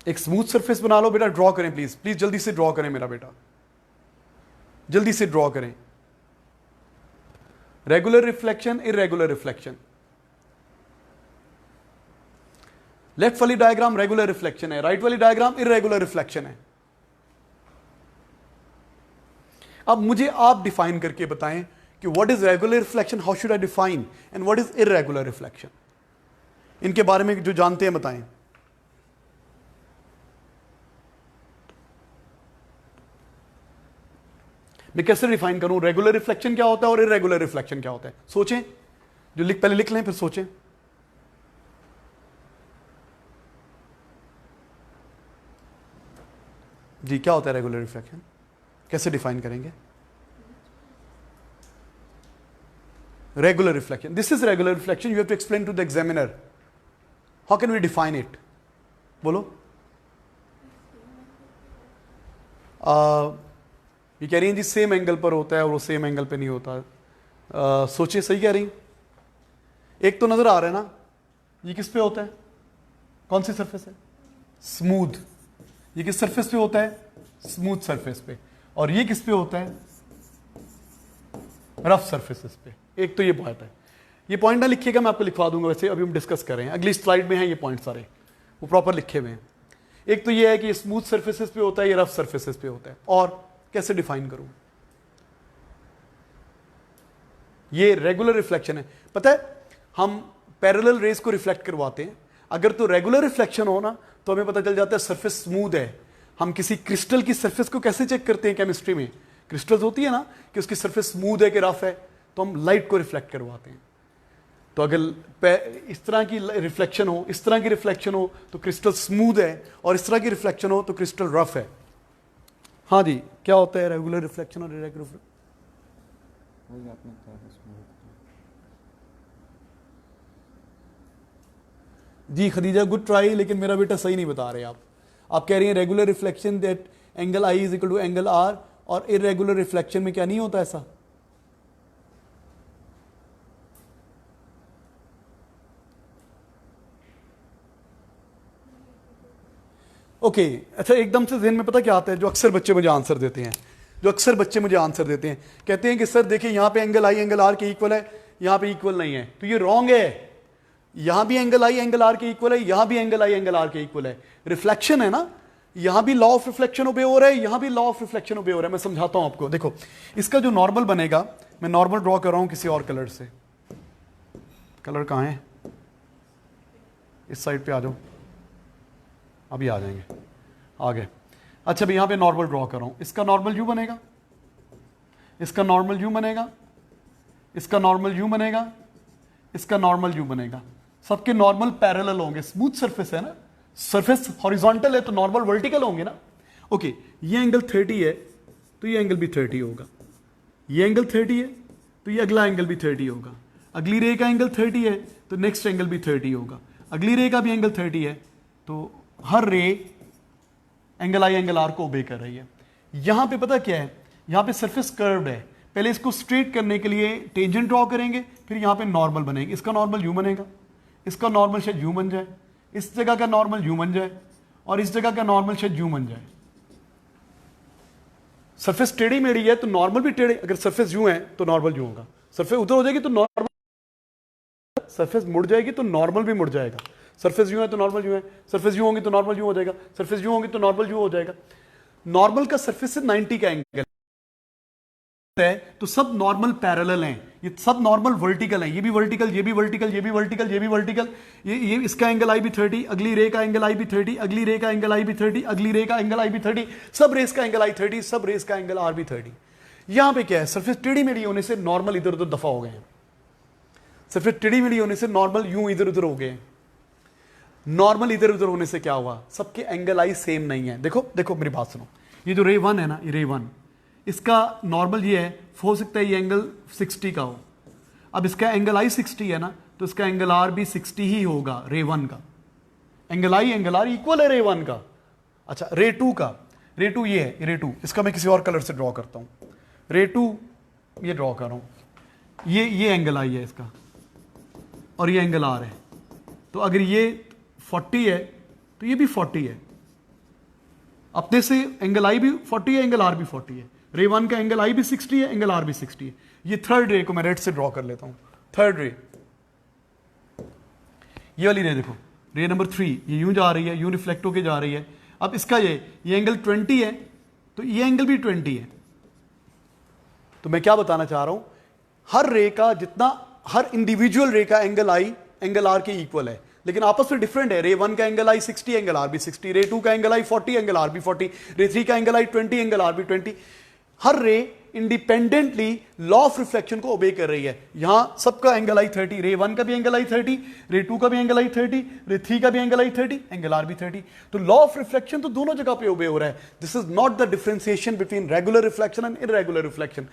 एक स्मूथ सरफेस बना लो बेटा, ड्रॉ करें प्लीज, प्लीज जल्दी से ड्रॉ करें मेरा बेटा, जल्दी से ड्रॉ करें। Regular reflection, irregular reflection. Left वाली डायग्राम रेगुलर रिफ्लेक्शन है, राइट वाली डायग्राम इररेगुलर रिफ्लेक्शन है। अब मुझे आप डिफाइन करके बताएं कि what is regular reflection, how should I define, and what is irregular reflection. इनके बारे में जो जानते हैं बताएं। मैं कैसे डिफाइन करूं रेगुलर रिफ्लेक्शन क्या होता है और इररेगुलर रिफ्लेक्शन क्या होता है? सोचें, जो पहले लिख लें फिर सोचें। जी क्या होता है रेगुलर रिफ्लेक्शन, कैसे डिफाइन करेंगे? Regular reflection, this is regular reflection, you have to explain to the examiner, how can we define it? बोलो। ये कह रही हैं जी सेम एंगल पर होता है और वो सेम एंगल पे नहीं होता। सोचिए, सही कह रही हैं? एक तो नजर आ रहा है ना, ये किस पे होता है, कौन सी सरफेस है, स्मूथ। ये किस सरफेस पे होता है, स्मूथ सरफेस पे। और ये किस पे होता है, रफ सरफेसेस पे। एक तो ये पॉइंट है, ये पॉइंट ना लिखिएगा, मैं आपको लिखवा दूंगा, वैसे अभी हम डिस्कस कर रहे हैं, अगली स्लाइड में है ये पॉइंट सारे, वो प्रॉपर लिखे हुए हैं। एक तो ये है कि स्मूथ सरफेसेस पे होता है, ये रफ सरफेसेस पे होता है। और कैसे डिफाइन करूं, ये रेगुलर रिफ्लेक्शन है। पता है हम पैरेलल रेस को रिफ्लेक्ट करवाते हैं, अगर तो रेगुलर रिफ्लेक्शन हो ना तो हमें पता चल जाता है सरफेस स्मूथ है। हम किसी क्रिस्टल की सरफेस को कैसे चेक करते हैं केमिस्ट्री में, क्रिस्टल्स होती है ना कि उसकी सरफेस स्मूथ है कि रफ है, तो हम लाइट को रिफ्लेक्ट करवाते हैं। तो अगर इस तरह की रिफ्लेक्शन हो, इस तरह की रिफ्लेक्शन हो तो क्रिस्टल स्मूथ है, और इस तरह की रिफ्लेक्शन हो तो क्रिस्टल रफ है। हाँ जी, क्या होता है रेगुलर रिफ्लेक्शन और इरेगुलर? जी खदीजा, गुड ट्राई, लेकिन मेरा बेटा सही नहीं बता रहे आप कह रही हैं regular reflection that angle I is equal to angle r, और इरेगुलर रिफ्लेक्शन में क्या नहीं होता ऐसा? ओके अच्छा, एकदम से ज़हन में पता क्या आता है, जो अक्सर बच्चे मुझे आंसर देते हैं, कहते हैं कि सर देखिए यहाँ पे एंगल आई एंगल आर के इक्वल है, यहाँ पे इक्वल नहीं है, तो ये रॉन्ग है। यहाँ भी एंगल आई एंगल आर के इक्वल है, यहाँ भी एंगल आई एंगल आर के इक्वल है। रिफ्लेक्शन है ना, यहाँ भी लॉ ऑफ रिफ्लेक्शन ओबे हो रहा है, यहाँ भी लॉ ऑफ रिफ्लेक्शन ओबे हो रहा है। मैं समझाता हूँ आपको, देखो इसका जो नॉर्मल बनेगा, मैं नॉर्मल ड्रॉ कर रहा हूँ किसी और कलर से। कलर कहाँ है, इस साइड पे आ जाओ, अभी आ जाएंगे आगे। अच्छा अभी यहाँ पे नॉर्मल ड्रॉ कर रहा हूँ, इसका नॉर्मल यूं बनेगा, इसका नॉर्मल यूं बनेगा, इसका नॉर्मल यूं बनेगा, इसका नॉर्मल यूं बनेगा। सबके नॉर्मल पैरेलल होंगे, स्मूथ सरफेस है ना, सरफेस हॉरिजॉन्टल है तो नॉर्मल वर्टिकल होंगे ना। ओके, ये एंगल 30 है तो ये एंगल भी 30 होगा, ये एंगल 30 है तो ये अगला एंगल भी 30 होगा, अगली रे का एंगल 30 है तो नेक्स्ट एंगल भी 30 होगा, अगली रे का भी एंगल 30 है, तो हर रे एंगल आई एंगल आर को ओबे कर रही है। यहां पे पता क्या है, यहां पे सरफेस कर्व्ड है, पहले इसको स्ट्रेट करने के लिए टेंजेंट ड्रॉ करेंगे, फिर यहां पे नॉर्मल बनेंगे। इसका नॉर्मल यूं बनेगा, इसका नॉर्मल शायद यूं बन जाए, इस जगह का नॉर्मल यूं बन जाए, और इस जगह का नॉर्मल शायद यूं बन जाए। सरफेस टेढ़ी मेढ़ी है तो नॉर्मल भी टेढ़े, अगर सरफेस यूं है तो नॉर्मल यूं होगा, सरफेस उधर हो जाएगी तो नॉर्मल, सरफेस मुड़ जाएगी तो नॉर्मल भी मुड़ जाएगा। सरफेस यूं है तो नॉर्मल यूं है, सरफेस यूं होगी तो नॉर्मल यूं हो जाएगा, सरफेस यूं होगी तो नॉर्मल यूं हो जाएगा। नॉर्मल का सरफेस से 90 का एंगल है तो सब नॉर्मल पैरेलल हैं, ये सब नॉर्मल वर्टिकल हैं, ये भी वर्टिकल, ये भी वर्टिकल, ये भी वर्टिकल, ये भी वर्टिकल, ये इसका एंगल आई भी 30, अगली रे का एंगल आई भी 30, अगली रे का एंगल आई भी 30, अगली रे का एंगल आई भी 30, सब रेस का एंगल आई 30, सब रेस का एंगल आर भी 30। यहां पे क्या है, सरफेस टेढ़ी मेढ़ी होने से नॉर्मल इधर उधर दफा हो गए हैं, सरफेस टेढ़ी मेढ़ी होने से नॉर्मल यूं इधर उधर हो गए। नॉर्मल इधर उधर होने से क्या हुआ, सबके एंगल आई सेम नहीं है। देखो देखो मेरी बात सुनो, ये जो रे 1 है ना, ये रे 1, इसका नॉर्मल ये है, हो सकता है ये एंगल 60 का हो। अब इसका एंगल आई 60 है ना, तो इसका एंगल आर भी 60 ही होगा रे 1 का। एंगल आई एंगल आर इक्वल है रे 1 का। अच्छा रे 2 का, रे 2 ये है, रे 2 इसका मैं किसी और कलर से ड्रॉ करता हूं, रे 2 ये ड्रॉ कर रहा हूं, ये एंगल आई है इसका और ये एंगल आर है, तो अगर ये 40 है तो ये भी 40 है, अपने से एंगल आई भी 40 है, एंगल आर भी 40 है, रे 1 का एंगल आई भी 60 है, एंगल आर भी 60 है। ये थर्ड रे को मैं रेड से ड्रॉ कर लेता हूं, थर्ड रे, ये वाली रे देखो, रे नंबर 3, ये यूं जा रही है, यूं रिफ्लेक्ट होके जा रही है। अब इसका ये एंगल 20 है तो ये एंगल भी 20 है। तो मैं क्या बताना चाह रहा हूं, हर रे का जितना, हर इंडिविजुअल रे का एंगल आई एंगल आर के इक्वल है, लेकिन आपस में डिफरेंट है। रे 1 का एंगल आई 60, एंगल आर भी 60, रे 2 का एंगल आई 40, एंगल आर भी 40, रे 3 का एंगल आई 20, एंगल आर भी 20। हर रे इंडिपेंडेंटली लॉ ऑफ रिफ्लेक्शन को ओबे कर रही है। यहां सबका एंगल आई 30, रे 1 का भी एंगल आई 30, रे 2 का भी एंगल आई 30, रे 3 का भी एंगल आई 30, एंगल आर भी 30। तो लॉ ऑफ रिफ्लेक्शन तो दोनों जगह पे ओबे हो रहा है। This is not the differentiation between regular reflection and irregular reflection.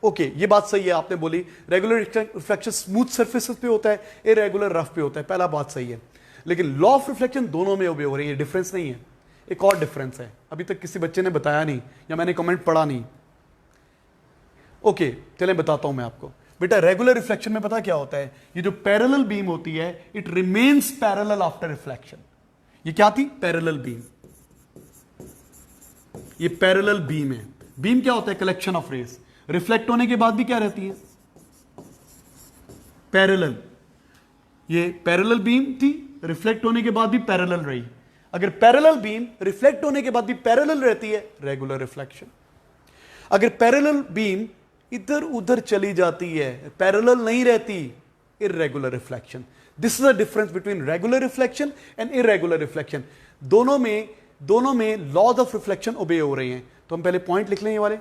Okay ये बात सही है आपने बोली, रेगुलर रिफ्लेक्शन स्मूथ सरफेसेस पे होता है, इरेगुलर रफ पे होता है, पहला बात सही है, लेकिन लॉ ऑफ रिफ्लेक्शन दोनों में ओबे हो रही है, डिफरेंस नहीं है। एक और डिफरेंस है, अभी तक किसी बच्चे ने बताया नहीं या मैंने कमेंट पढ़ा नहीं। ओके चलें बताता हूं मैं आपको। बेटा रेगुलर रिफ्लेक्शन में पता क्या होता है, ये जो पैरेलल बीम होती है it remains parallel after reflection. ये क्या थी? Parallel beam. ये पैरेलल बीम है। बीम क्या होता है? Collection of raise. रिफ्लेक्ट होने के बाद भी क्या रहती है? पैरेलल। ये पैरेलल बीम थी, रिफ्लेक्ट होने के बाद भी पैरेलल रही। अगर पैरेलल बीम रिफ्लेक्ट होने के बाद भी पैरेलल रहती है, रेगुलर रिफ्लेक्शन। अगर पैरेलल बीम इधर उधर चली जाती है, पैरेलल नहीं रहती, irregular reflection. This is the difference between regular reflection and irregular reflection. दोनों में लॉज ऑफ रिफ्लेक्शन ओबे हो रहे हैं। तो हम पहले पॉइंट लिख लें ये वाले,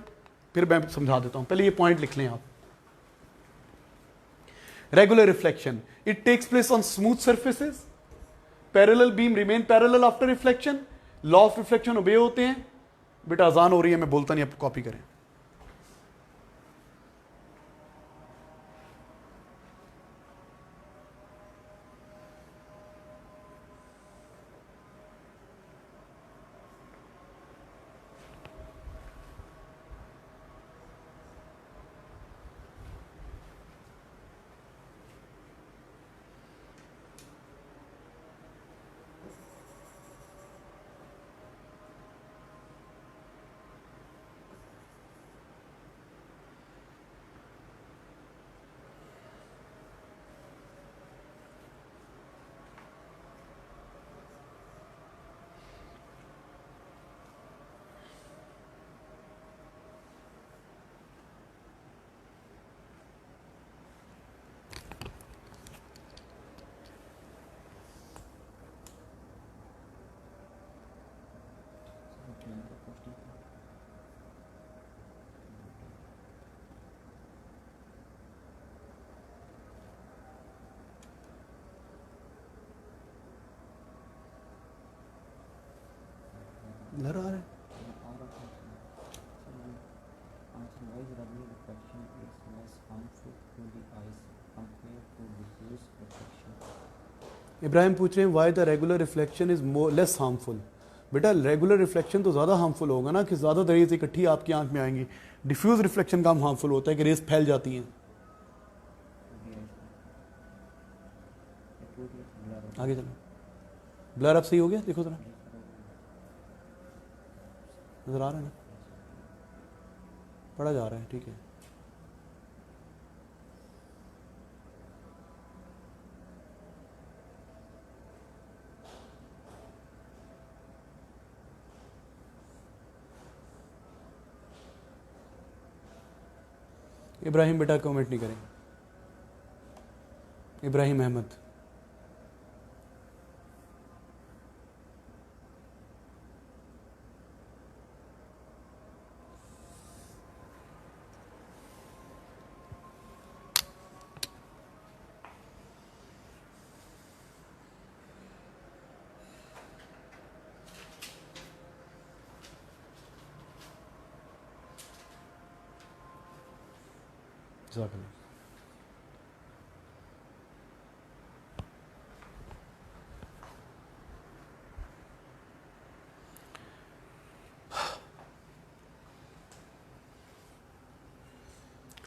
फिर मैं समझा देता हूं। पहले ये पॉइंट लिख लें आप। Regular reflection, it takes place on smooth surfaces, parallel beam remain parallel after reflection, law of reflection obey होते हैं। बेटा अजान हो रही है, मैं बोलता नहीं, आप कॉपी करें। लहरा रहा है। इब्राहिम पूछ रहे हैं why the regular reflection is more less harmful. बेटा रेगुलर रिफ्लेक्शन तो ज़्यादा हार्मफुल होगा ना, कि ज़्यादा रेज इकट्ठी आपकी आंख में आएंगी। डिफ्यूज रिफ्लेक्शन का हार्मफुल होता है कि रेज फैल जाती हैं। आगे चलो, ब्लर अब सही हो गया, देखो जरा, नजर आ रहा है ना, पढ़ा जा रहा है, ठीक है। इब्राहिम बेटा कमेंट नहीं करें, इब्राहिम अहमद।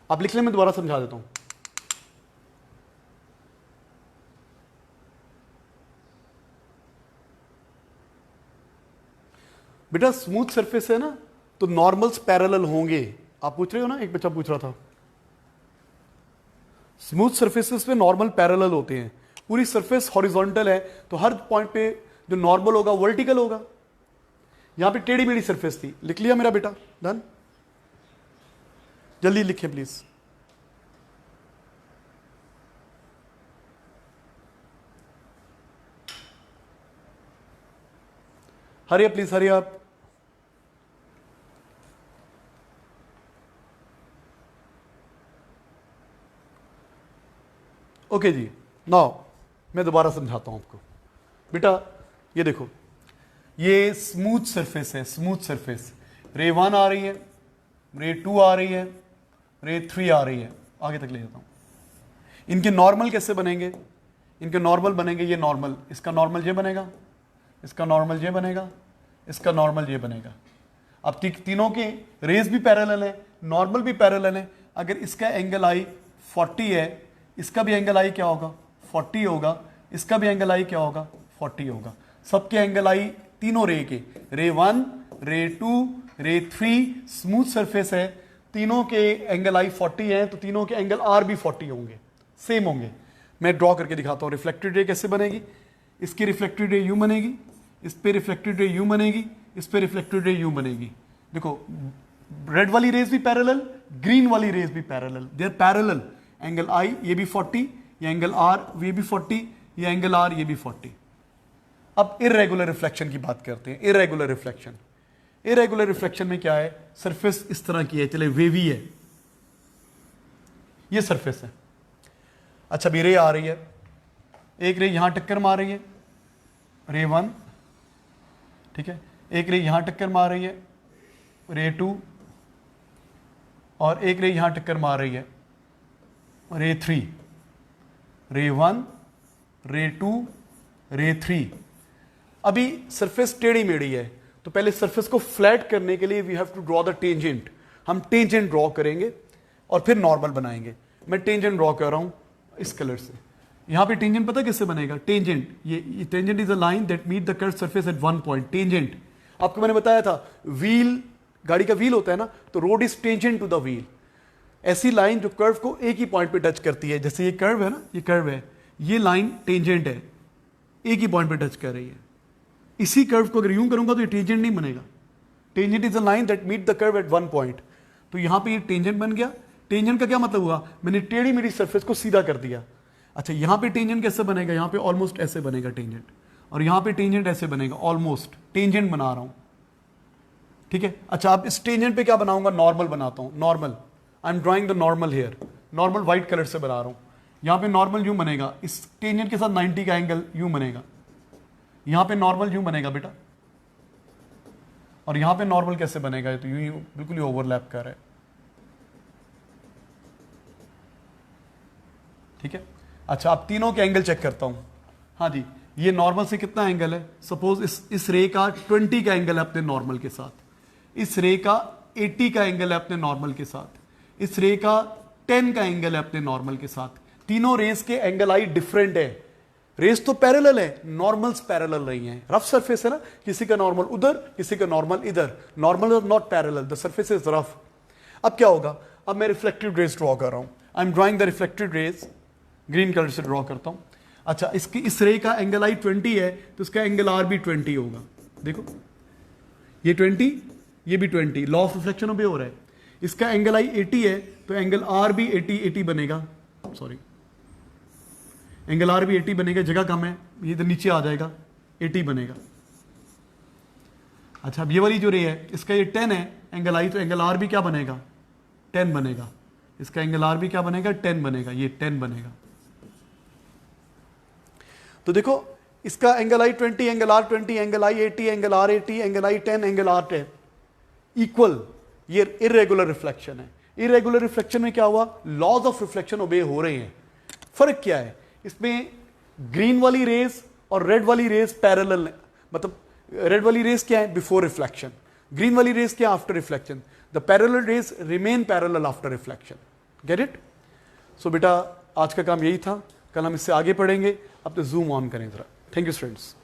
आप लिख लें, मैं दोबारा समझा देता हूं। बेटा स्मूथ सरफेस है ना, तो नॉर्मल्स पैरेलल होंगे। आप पूछ रहे हो ना, एक बच्चा पूछ रहा था, स्मूथ सरफेसेस पे नॉर्मल पैरेलल होते हैं। पूरी सरफेस हॉरिजॉन्टल है, तो हर पॉइंट पे जो नॉर्मल होगा वर्टिकल होगा। यहां पे टेढ़ी मेढ़ी सरफेस थी। लिख लिया मेरा बेटा? डन। जल्दी लिखे please. Hurry up please, hurry up. Okay जी, नाउ मैं दोबारा समझाता हूं आपको। बेटा ये देखो, ये स्मूथ सरफेस है, स्मूथ सरफेस। रे 1 आ रही है, रे 2 आ रही है, रे 3 आ रही है। आगे तक ले जाता हूं। इनके नॉर्मल कैसे बनेंगे? इनके नॉर्मल बनेंगे, ये नॉर्मल, इसका नॉर्मल ये बनेगा, इसका नॉर्मल ये बनेगा, इसका नॉर्मल ये बनेगा। अब तीनों के रेज भी पैरेलल है, नॉर्मल भी पैरेलल है। अगर इसका एंगल आई 40 है, इसका भी एंगल आई क्या होगा 40 होगा, इसका भी एंगल आई क्या होगा 40 होगा। सबके एंगल आई तीनों रे के, रे 1, रे 2, रे 3 स्मूथ सरफेस है, तीनों के एंगल आई 40 हैं, तो तीनों के एंगल आर भी 40 होंगे, सेम होंगे। मैं ड्रॉ करके दिखाता हूं रिफ्लेक्टेड रे कैसे बनेगी। इसकी रिफ्लेक्टेड रे यूं बनेगी, इस पे रिफ्लेक्टेड रे यूं बनेगी, इस पे रिफ्लेक्टेड रे यूं बनेगी। देखो रेड वाली रेज भी पैरेलल, ग्रीन वाली रेज भी parallel, they are parallel. Angle I ये भी 40, ये एंगल आर ये भी 40, ये एंगल आर ये भी 40। अब इरेगुलर रिफ्लेक्शन की बात करते हैं। इरेगुलर रिफ्लेक्शन, इरेगुलर रिफ्लेक्शन में क्या है, सरफेस इस तरह की है, चले वेवी है, ये सरफेस है। अच्छा भी रे आ रही है, एक रे यहां टक्कर मार रही है, रे 1, ठीक है, एक रे यहां टक्कर मार रही है, रे 2, और एक रे यहां टक्कर मार रही है, रे 3, रे 1, रे 2, रे 3। अभी सरफेस टेढ़ी मेढ़ी है, तो पहले सरफेस को फ्लैट करने के लिए we have to draw the tangent. हम टेंजेंट ड्रॉ करेंगे और फिर नॉर्मल बनाएंगे। मैं टेंजेंट ड्रॉ कर रहा हूं इस कलर से। यहां पे टेंजेंट पता किससे बनेगा, टेंजेंट, ये tangent is a line that meet the curve surface at one point. Tangent आपको मैंने बताया था, व्हील, गाड़ी का व्हील होता है ना, तो road is tangent to the wheel. ऐसी लाइन जो कर्व को एक ही पॉइंट पे टच करती है, जैसे ये कर्व है ना, ये कर्व है, ये लाइन टेंजेंट है, एक ही पॉइंट पे टच कर रही है। इसी कर्व को अगर यूं करूंगा तो ये टेंजेंट नहीं बनेगा। Tangent is a line that meet the curve at one point. तो यहां पे ये टेंजेंट बन गया। टेंजेंट का क्या मतलब हुआ, मैंने टेढ़ी मेढ़ी सरफेस को सीधा कर दिया। अच्छा यहां पे टेंजेंट कैसे बनेगा, यहां पे ऑलमोस्ट ऐसे बनेगा टेंजेंट, और यहां पे टेंजेंट ऐसे बनेगा, ऑलमोस्ट टेंजेंट बना रहा हूं, ठीक है। अच्छा अब इस टेंजेंट पे क्या बनाऊंगा, नॉर्मल बनाता हूं। Normal, I am drawing the normal here, normal white colour से बना रहा हूं। यहां पे नॉर्मल यूं बनेगा, इस टेंजेंट के साथ 90 का एंगल यूं बनेगा, यहां पे नॉर्मल यूं बनेगा बेटा, और यहां पे नॉर्मल कैसे बनेगा, तो यूं यूं बिल्कुल ही ओवरलैप कर रहा है, ठीक है। अच्छा आप तीनों के एंगल चेक करता हूं। हाँ जी, ये नॉर्मल से कितना एंगल है, सपोज इस रे का 20 का एंगल है अपने नॉर्मल के साथ, इस रे का 80 का एंगल है अपने नॉर्मल के साथ, इस रे का 10 का एंगल है अपने नॉर्मल के साथ। तीनों रेस के एंगल आई डिफरेंट है। रेस तो पैरेलल है, नॉर्मल्स पैरेलल नहीं है। रफ सरफेस है ना, किसी का नॉर्मल उधर, किसी का नॉर्मल इधर, normal is not parallel, the surface is rough. अब क्या होगा, अब मैं रिफ्लेक्टेड रेस ड्रॉ कर रहा हूं। I am drawing the reflected rays, green colour से ड्रॉ करता हूं। अच्छा इसकी इस रे का एंगल आई 20 है, तो इसका एंगल आर भी 20 होगा। देखो ये 20, ये भी 20, लॉ ऑफ रिफ्लेक्शन ओबे हो रहा है। इसका एंगल आई 80 है, तो एंगल आर भी 80 बनेगा, सॉरी एंगल आर भी 80 बनेगा, जगह कम है, ये इधर नीचे आ जाएगा, 80 बनेगा। अच्छा अब ये वाली जो रे है, इसका ये 10 है एंगल आई, तो एंगल आर भी क्या बनेगा, 10 बनेगा। इसका एंगल आर भी क्या बनेगा, 10 बनेगा, ये 10 बनेगा। तो देखो इसका angle i 20, angle r 20, angle i 80, angle r 80, angle i 10, angle r 10 equal. ये इरेगुलर रिफ्लेक्शन है। इरेगुलर रिफ्लेक्शन में क्या हुआ, लॉज ऑफ रिफ्लेक्शन ओबे हो रहे हैं। फर्क क्या है इसमें, ग्रीन वाली रेस और रेड वाली रेस पैरेलल, मतलब रेड वाली रेस क्या है, बिफोर रिफ्लेक्शन, ग्रीन वाली रेस क्या, after reflection. The parallel rays remain parallel after reflection. Get it. So बेटा आज का काम यही था, कल हम इससे आगे पढ़ेंगे। अब तो जूम ऑन करें जरा। Thank you students.